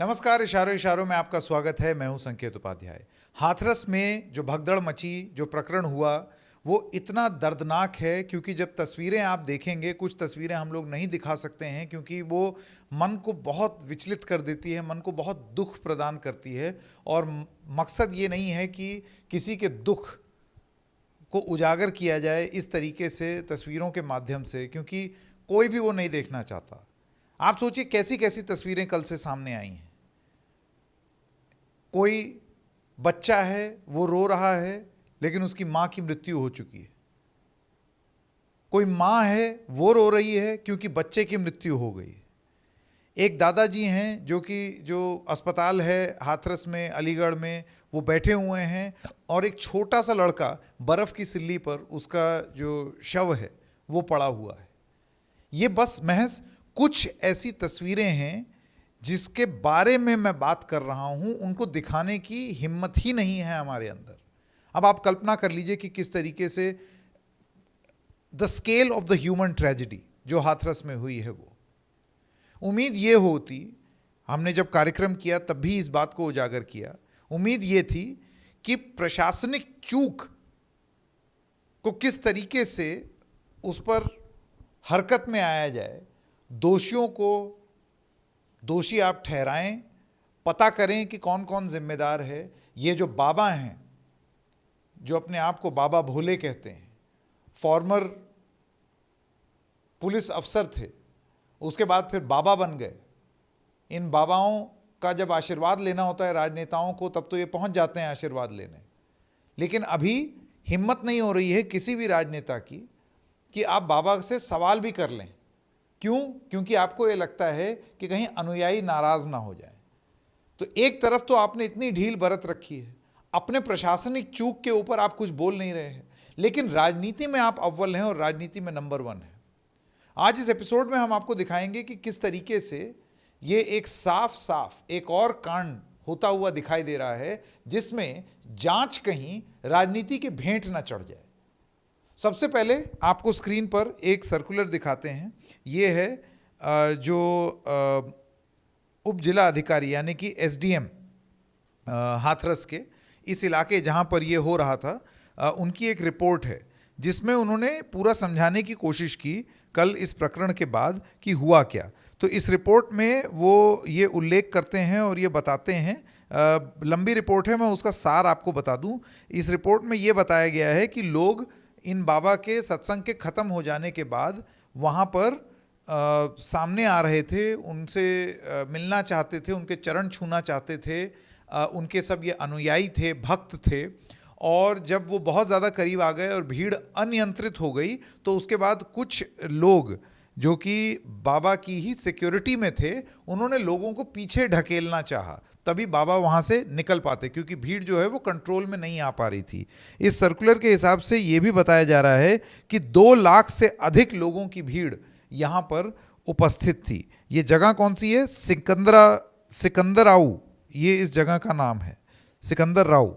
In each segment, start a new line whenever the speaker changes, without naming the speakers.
नमस्कार। इशारों इशारों में आपका स्वागत है। मैं हूं संकेत उपाध्याय। हाथरस में जो भगदड़ मची, जो प्रकरण हुआ, वो इतना दर्दनाक है क्योंकि जब तस्वीरें आप देखेंगे, कुछ तस्वीरें हम लोग नहीं दिखा सकते हैं क्योंकि वो मन को बहुत विचलित कर देती है, मन को बहुत दुख प्रदान करती है। और मकसद ये नहीं है कि किसी के दुख को उजागर किया जाए इस तरीके से तस्वीरों के माध्यम से, क्योंकि कोई भी वो नहीं देखना चाहता। आप सोचिए कैसी कैसी तस्वीरें कल से सामने आई हैं। कोई बच्चा है, वो रो रहा है लेकिन उसकी मां की मृत्यु हो चुकी है। कोई मां है, वो रो रही है क्योंकि बच्चे की मृत्यु हो गई है। एक दादाजी हैं जो अस्पताल है हाथरस में, अलीगढ़ में, वो बैठे हुए हैं और एक छोटा सा लड़का बर्फ की सिल्ली पर, उसका जो शव है वो पड़ा हुआ है। ये बस महज कुछ ऐसी तस्वीरें हैं जिसके बारे में मैं बात कर रहा हूं। उनको दिखाने की हिम्मत ही नहीं है हमारे अंदर। अब आप कल्पना कर लीजिए कि किस तरीके से the scale of the human tragedy जो हाथरस में हुई है वो। उम्मीद ये होती, हमने जब कार्यक्रम किया तब भी इस बात को उजागर किया, उम्मीद ये थी कि प्रशासनिक चूक को किस तरीके से उस पर हरकत में आया जाए, दोषियों को दोषी आप ठहराएं, पता करें कि कौन कौन जिम्मेदार है। ये जो बाबा हैं, जो अपने आप को बाबा भोले कहते हैं, फॉर्मर पुलिस अफसर थे, उसके बाद फिर बाबा बन गए। इन बाबाओं का जब आशीर्वाद लेना होता है राजनेताओं को, तब तो ये पहुंच जाते हैं आशीर्वाद लेने। लेकिन अभी हिम्मत नहीं हो रही है किसी भी राजनेता की कि आप बाबा से सवाल भी कर लें। क्यों? क्योंकि आपको ये लगता है कि कहीं अनुयायी नाराज ना हो जाए। तो एक तरफ तो आपने इतनी ढील बरत रखी है, अपने प्रशासनिक चूक के ऊपर आप कुछ बोल नहीं रहे हैं, लेकिन राजनीति में आप अव्वल हैं और राजनीति में नंबर 1 है। आज इस एपिसोड में हम आपको दिखाएंगे कि किस तरीके से ये एक साफ साफ एक और कांड होता हुआ दिखाई दे रहा है जिसमें जांच कहीं राजनीति के भेंट ना चढ़ जाए। सबसे पहले आपको स्क्रीन पर एक सर्कुलर दिखाते हैं। ये है जो उप जिला अधिकारी यानी कि एसडीएम हाथरस के, इस इलाके जहां पर ये हो रहा था, उनकी एक रिपोर्ट है जिसमें उन्होंने पूरा समझाने की कोशिश की कल इस प्रकरण के बाद कि हुआ क्या। तो इस रिपोर्ट में वो ये उल्लेख करते हैं और ये बताते हैं, लंबी रिपोर्ट है, मैं उसका सार आपको बता दूं। इस रिपोर्ट में ये बताया गया है कि लोग इन बाबा के सत्संग के ख़त्म हो जाने के बाद वहाँ पर सामने आ रहे थे, उनसे मिलना चाहते थे, उनके चरण छूना चाहते थे। उनके सब ये अनुयायी थे, भक्त थे। और जब वो बहुत ज़्यादा करीब आ गए और भीड़ अनियंत्रित हो गई, तो उसके बाद कुछ लोग जो कि बाबा की ही सिक्योरिटी में थे, उन्होंने लोगों को पीछे ढकेलना चाहा, तभी बाबा वहाँ से निकल पाते, क्योंकि भीड़ जो है वो कंट्रोल में नहीं आ पा रही थी। इस सर्कुलर के हिसाब से ये भी बताया जा रहा है कि 2 लाख से अधिक लोगों की भीड़ यहाँ पर उपस्थित थी। ये जगह कौन सी है? सिकंदराऊ, ये इस जगह का नाम है। सिकंदराऊ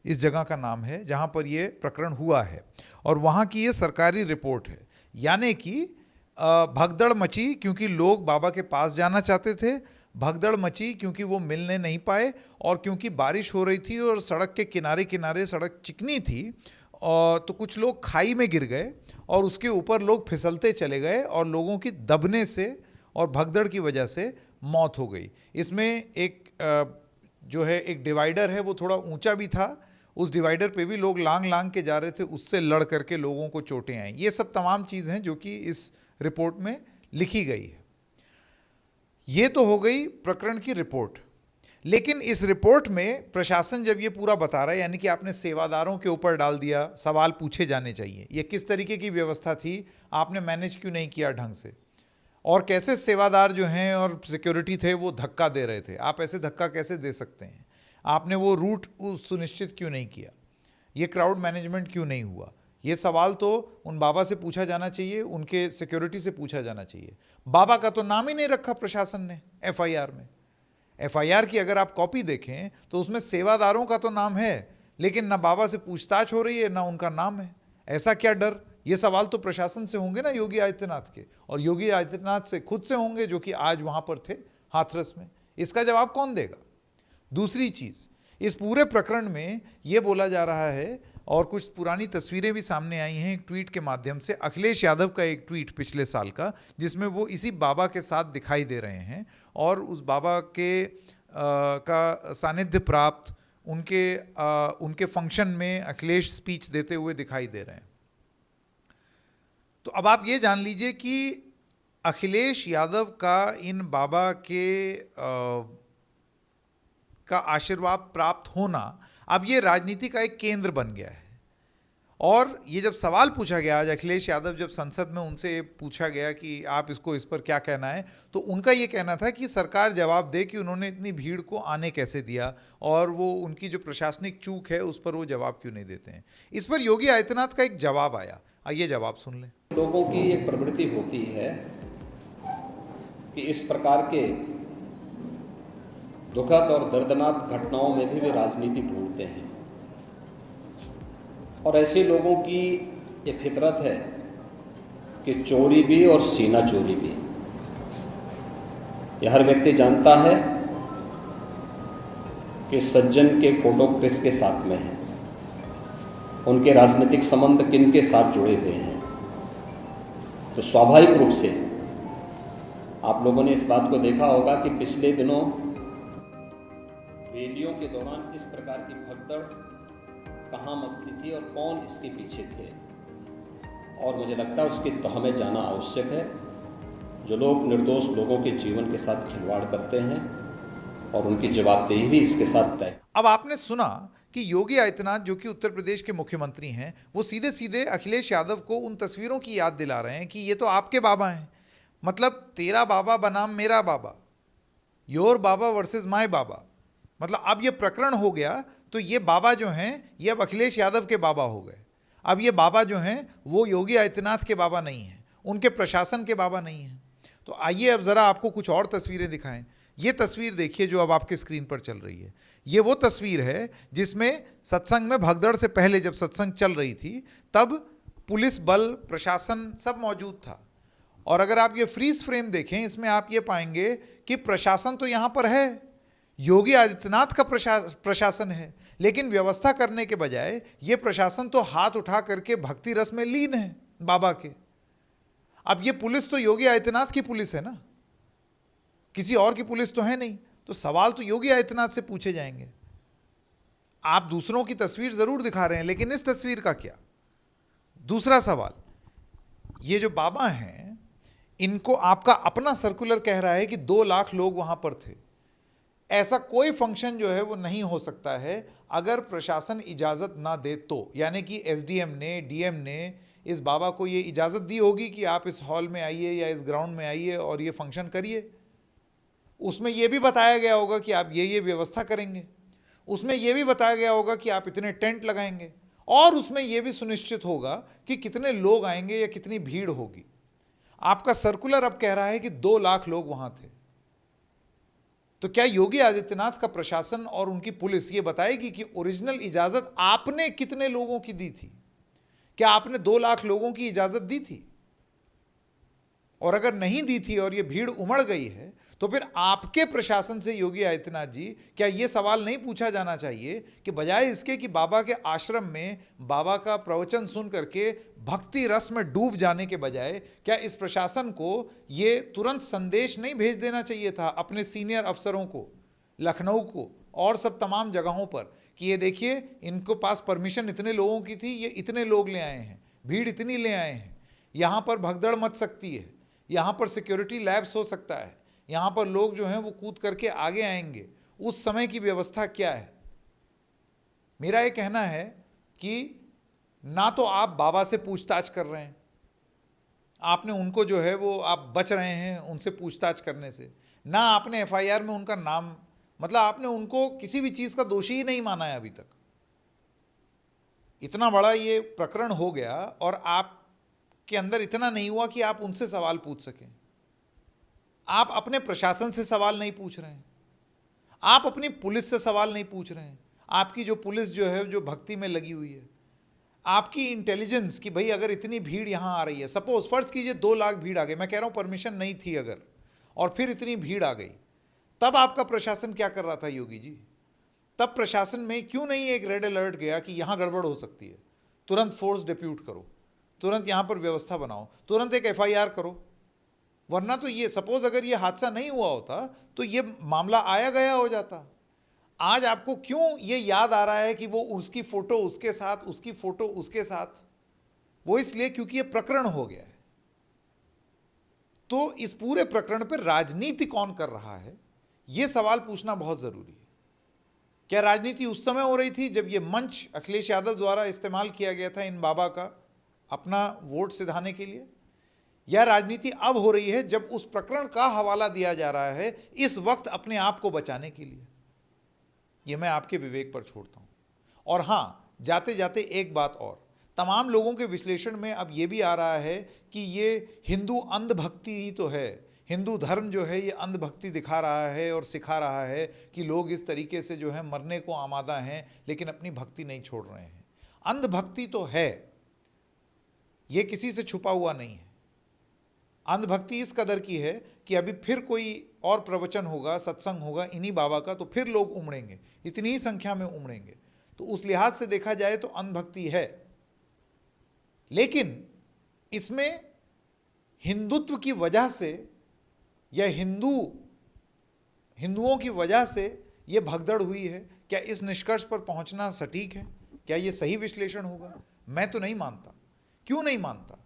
इस जगह का नाम है जहाँ पर ये प्रकरण हुआ है। और वहाँ की ये सरकारी रिपोर्ट है। यानी कि भगदड़ मची क्योंकि लोग बाबा के पास जाना चाहते थे, भगदड़ मची क्योंकि वो मिलने नहीं पाए, और क्योंकि बारिश हो रही थी और सड़क के किनारे किनारे सड़क चिकनी थी, और तो कुछ लोग खाई में गिर गए और उसके ऊपर लोग फिसलते चले गए और लोगों की दबने से और भगदड़ की वजह से मौत हो गई। इसमें एक जो है एक डिवाइडर है, वो थोड़ा ऊंचा भी था, उस डिवाइडर पे भी लोग लांग लांग के जा रहे थे, उससे लड़ करके लोगों को चोटें आई। ये सब तमाम चीज़ हैं जो कि इस रिपोर्ट में लिखी गई है। ये तो हो गई प्रकरण की रिपोर्ट। लेकिन इस रिपोर्ट में प्रशासन जब ये पूरा बता रहा है, यानी कि आपने सेवादारों के ऊपर डाल दिया, सवाल पूछे जाने चाहिए, ये किस तरीके की व्यवस्था थी, आपने मैनेज क्यों नहीं किया ढंग से, और कैसे सेवादार जो हैं और सिक्योरिटी थे वो धक्का दे रहे थे, आप ऐसे धक्का कैसे दे सकते हैं, आपने वो रूट सुनिश्चित क्यों नहीं किया, ये क्राउड मैनेजमेंट क्यों नहीं हुआ। ये सवाल तो उन बाबा से पूछा जाना चाहिए, उनके सिक्योरिटी से पूछा जाना चाहिए। बाबा का तो नाम ही नहीं रखा प्रशासन ने एफआईआर में। एफआईआर की अगर आप कॉपी देखें तो उसमें सेवादारों का तो नाम है, लेकिन ना बाबा से पूछताछ हो रही है ना उनका नाम है। ऐसा क्या डर? ये सवाल तो प्रशासन से होंगे ना, योगी आदित्यनाथ के, और योगी आदित्यनाथ से खुद से होंगे जो कि आज वहां पर थे हाथरस में। इसका जवाब कौन देगा? दूसरी चीज, इस पूरे प्रकरण में यह बोला जा रहा है और कुछ पुरानी तस्वीरें भी सामने आई हैं एक ट्वीट के माध्यम से, अखिलेश यादव का एक ट्वीट पिछले साल का, जिसमें वो इसी बाबा के साथ दिखाई दे रहे हैं और उस बाबा के का सानिध्य प्राप्त उनके फंक्शन में अखिलेश स्पीच देते हुए दिखाई दे रहे हैं। तो अब आप ये जान लीजिए कि अखिलेश यादव का इन बाबा का आशीर्वाद प्राप्त होना अब ये राजनीति का एक केंद्र बन गया है। और ये जब सवाल पूछा गया आज अखिलेश यादव, जब संसद में उनसे पूछा गया कि आप इस पर क्या कहना है, तो उनका ये कहना था कि सरकार जवाब दे कि उन्होंने इतनी भीड़ को आने कैसे दिया और वो उनकी जो प्रशासनिक चूक है उस पर वो जवाब क्यों नहीं देते हैं। इस पर योगी आदित्यनाथ का एक जवाब आया, आइए जवाब सुन लें।
लोगों की एक प्रवृत्ति होती है कि इस प्रकार के दुखद और दर्दनाक घटनाओं में भी वे राजनीति ढूंढते हैं और ऐसे लोगों की ये फितरत है कि चोरी भी और सीना चोरी भी। यह हर व्यक्ति जानता है कि सज्जन के फोटो किसके साथ में है, उनके राजनीतिक संबंध किन के साथ जुड़े हुए हैं। तो स्वाभाविक रूप से आप लोगों ने इस बात को देखा होगा कि पिछले दिनों रैलियों के दौरान इस प्रकार की भगदड़ कहां मचती थी और कौन इसके पीछे थे। और मुझे लगता है उसकी तह में जाना आवश्यक है। जो लोग निर्दोष लोगों के जीवन के साथ खिलवाड़ करते हैं और उनकी जवाबदेही भी इसके साथ तय।
अब आपने सुना कि योगी आदित्यनाथ जो कि उत्तर प्रदेश के मुख्यमंत्री हैं, वो सीधे सीधे अखिलेश यादव को उन तस्वीरों की याद दिला रहे हैं कि ये तो आपके बाबा हैं, मतलब तेरा बाबा बनाम मेरा बाबा, योर बाबा वर्सेस माय बाबा। मतलब अब ये प्रकरण हो गया तो ये बाबा जो हैं ये अब अखिलेश यादव के बाबा हो गए। अब ये बाबा जो हैं वो योगी आदित्यनाथ के बाबा नहीं हैं, उनके प्रशासन के बाबा नहीं हैं। तो आइए अब ज़रा आपको कुछ और तस्वीरें दिखाएं। ये तस्वीर देखिए जो अब आपके स्क्रीन पर चल रही है। ये वो तस्वीर है जिसमें सत्संग में भगदड़ से पहले जब सत्संग चल रही थी तब पुलिस बल प्रशासन सब मौजूद था। और अगर आप ये फ्रीज फ्रेम देखें इसमें आप ये पाएंगे कि प्रशासन तो यहाँ पर है, योगी आदित्यनाथ का प्रशासन है, लेकिन व्यवस्था करने के बजाय ये प्रशासन तो हाथ उठा करके भक्ति रस में लीन है बाबा के। अब ये पुलिस तो योगी आदित्यनाथ की पुलिस है ना, किसी और की पुलिस तो है नहीं। तो सवाल तो योगी आदित्यनाथ से पूछे जाएंगे। आप दूसरों की तस्वीर जरूर दिखा रहे हैं, लेकिन इस तस्वीर का क्या? दूसरा सवाल, ये जो बाबा हैं इनको आपका अपना सर्कुलर कह रहा है कि 2 लाख लोग वहां पर थे। ऐसा कोई फंक्शन जो है वो नहीं हो सकता है अगर प्रशासन इजाज़त ना दे तो, यानी कि एसडीएम ने, डीएम ने इस बाबा को ये इजाज़त दी होगी कि आप इस हॉल में आइए या इस ग्राउंड में आइए और ये फंक्शन करिए। उसमें ये भी बताया गया होगा कि आप ये व्यवस्था करेंगे, उसमें ये भी बताया गया होगा कि आप इतने टेंट लगाएंगे, और उसमें ये भी सुनिश्चित होगा कि कितने लोग आएंगे या कितनी भीड़ होगी। आपका सर्कुलर अब कह रहा है कि 2 लाख लोग वहां थे। तो क्या योगी आदित्यनाथ का प्रशासन और उनकी पुलिस ये बताएगी कि ओरिजिनल इजाजत आपने कितने लोगों की दी थी? क्या आपने 2 लाख लोगों की इजाजत दी थी? और अगर नहीं दी थी और ये भीड़ उमड़ गई है तो फिर आपके प्रशासन से योगी आदित्यनाथ जी क्या ये सवाल नहीं पूछा जाना चाहिए कि बजाय इसके कि बाबा के आश्रम में बाबा का प्रवचन सुन करके भक्ति रस में डूब जाने के बजाय क्या इस प्रशासन को ये तुरंत संदेश नहीं भेज देना चाहिए था अपने सीनियर अफसरों को, लखनऊ को और सब तमाम जगहों पर कि ये देखिए इनको पास परमिशन इतने लोगों की थी, ये इतने लोग ले आए हैं, भीड़ इतनी ले आए हैं, यहाँ पर भगदड़ मच सकती है, यहाँ पर सिक्योरिटी लैब्स हो सकता है, यहाँ पर लोग जो हैं वो कूद करके आगे आएंगे, उस समय की व्यवस्था क्या है? मेरा ये कहना है कि ना तो आप बाबा से पूछताछ कर रहे हैं, आपने उनको जो है वो आप बच रहे हैं उनसे पूछताछ करने से, ना आपने एफआईआर में उनका नाम, मतलब आपने उनको किसी भी चीज़ का दोषी ही नहीं माना है अभी तक। इतना बड़ा ये प्रकरण हो गया और आपके अंदर इतना नहीं हुआ कि आप उनसे सवाल पूछ सकें। आप अपने प्रशासन से सवाल नहीं पूछ रहे हैं, आप अपनी पुलिस से सवाल नहीं पूछ रहे हैं। आपकी जो पुलिस जो है जो भक्ति में लगी हुई है, आपकी इंटेलिजेंस कि भाई अगर इतनी भीड़ यहाँ आ रही है, सपोज फर्ज कीजिए 2 लाख भीड़ आ गई, मैं कह रहा हूँ परमिशन नहीं थी अगर, और फिर इतनी भीड़ आ गई, तब आपका प्रशासन क्या कर रहा था योगी जी? तब प्रशासन में क्यों नहीं एक रेड अलर्ट गया कि यहां गड़बड़ हो सकती है, तुरंत फोर्स डिप्यूट करो, तुरंत यहां पर व्यवस्था बनाओ, तुरंत एक एफआईआर करो? वरना तो ये सपोज अगर ये हादसा नहीं हुआ होता तो ये मामला आया गया हो जाता। आज आपको क्यों ये याद आ रहा है कि वो उसकी फोटो उसके साथ, उसकी फोटो उसके साथ? वो इसलिए क्योंकि ये प्रकरण हो गया है। तो इस पूरे प्रकरण पर राजनीति कौन कर रहा है, ये सवाल पूछना बहुत जरूरी है। क्या राजनीति उस समय हो रही थी जब ये मंच अखिलेश यादव द्वारा इस्तेमाल किया गया था इन बाबा का अपना वोट सिधाने के लिए, या राजनीति अब हो रही है जब उस प्रकरण का हवाला दिया जा रहा है इस वक्त अपने आप को बचाने के लिए? ये मैं आपके विवेक पर छोड़ता हूं। और हां, जाते जाते एक बात और, तमाम लोगों के विश्लेषण में अब ये भी आ रहा है कि ये हिंदू अंधभक्ति ही तो है, हिंदू धर्म जो है ये अंधभक्ति दिखा रहा है और सिखा रहा है कि लोग इस तरीके से जो है मरने को आमादा हैं लेकिन अपनी भक्ति नहीं छोड़ रहे हैं। अंधभक्ति तो है, ये किसी से छुपा हुआ नहीं है। अंधभक्ति इस कदर की है कि अभी फिर कोई और प्रवचन होगा, सत्संग होगा इन्हीं बाबा का, तो फिर लोग उमड़ेंगे, इतनी ही संख्या में उमड़ेंगे। तो उस लिहाज से देखा जाए तो अंधभक्ति है, लेकिन इसमें हिंदुत्व की वजह से या हिंदुओं की वजह से यह भगदड़ हुई है, क्या इस निष्कर्ष पर पहुंचना सटीक है? क्या यह सही विश्लेषण होगा? मैं तो नहीं मानता। क्यों नहीं मानता?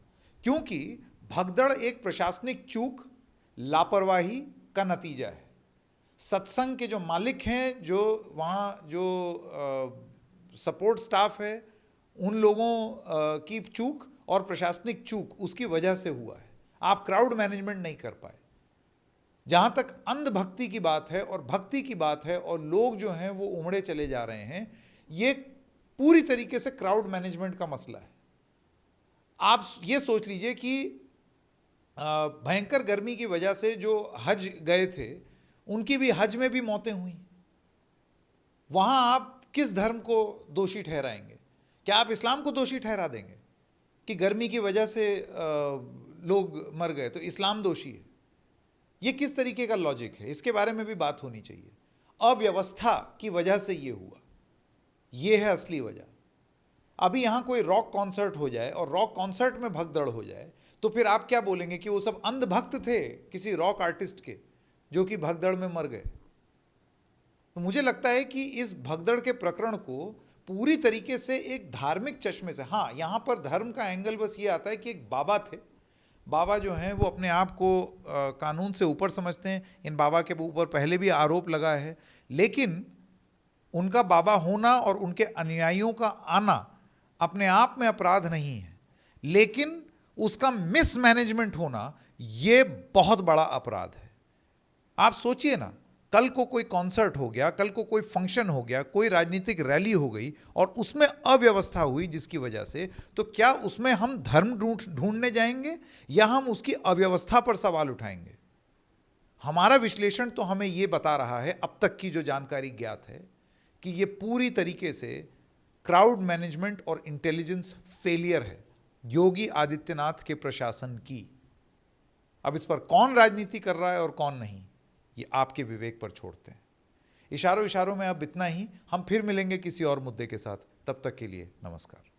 क्योंकि भगदड़ एक प्रशासनिक चूक, लापरवाही का नतीजा है। सत्संग के जो मालिक हैं, जो वहाँ जो सपोर्ट स्टाफ है, उन लोगों की चूक और प्रशासनिक चूक उसकी वजह से हुआ है। आप क्राउड मैनेजमेंट नहीं कर पाए। जहाँ तक अंधभक्ति की बात है और भक्ति की बात है और लोग जो हैं वो उमड़े चले जा रहे हैं, ये पूरी तरीके से क्राउड मैनेजमेंट का मसला है। आप ये सोच लीजिए कि भयंकर गर्मी की वजह से जो हज गए थे उनकी भी हज में भी मौतें हुई। वहाँ आप किस धर्म को दोषी ठहराएंगे? क्या आप इस्लाम को दोषी ठहरा देंगे कि गर्मी की वजह से लोग मर गए तो इस्लाम दोषी है? ये किस तरीके का लॉजिक है? इसके बारे में भी बात होनी चाहिए। अव्यवस्था की वजह से ये हुआ, ये है असली वजह। अभी यहाँ कोई रॉक कॉन्सर्ट हो जाए और रॉक कॉन्सर्ट में भगदड़ हो जाए तो फिर आप क्या बोलेंगे कि वो सब अंधभक्त थे किसी रॉक आर्टिस्ट के जो कि भगदड़ में मर गए? तो मुझे लगता है कि इस भगदड़ के प्रकरण को पूरी तरीके से एक धार्मिक चश्मे से, हाँ यहाँ पर धर्म का एंगल बस ये आता है कि एक बाबा थे, बाबा जो हैं वो अपने आप को कानून से ऊपर समझते हैं। इन बाबा के ऊपर पहले भी आरोप लगा है, लेकिन उनका बाबा होना और उनके अनुयायियों का आना अपने आप में अपराध नहीं है, लेकिन उसका मिसमैनेजमेंट होना ये बहुत बड़ा अपराध है। आप सोचिए ना, कल को कोई कॉन्सर्ट हो गया, कल को कोई फंक्शन हो गया, कोई राजनीतिक रैली हो गई और उसमें अव्यवस्था हुई जिसकी वजह से, तो क्या उसमें हम धर्म ढूंढने जाएंगे या हम उसकी अव्यवस्था पर सवाल उठाएंगे? हमारा विश्लेषण तो हमें यह बता रहा है, अब तक की जो जानकारी ज्ञात है, कि यह पूरी तरीके से क्राउड मैनेजमेंट और इंटेलिजेंस फेलियर है योगी आदित्यनाथ के प्रशासन की। अब इस पर कौन राजनीति कर रहा है और कौन नहीं, ये आपके विवेक पर छोड़ते हैं। इशारों में अब इतना ही। हम फिर मिलेंगे किसी और मुद्दे के साथ। तब तक के लिए नमस्कार।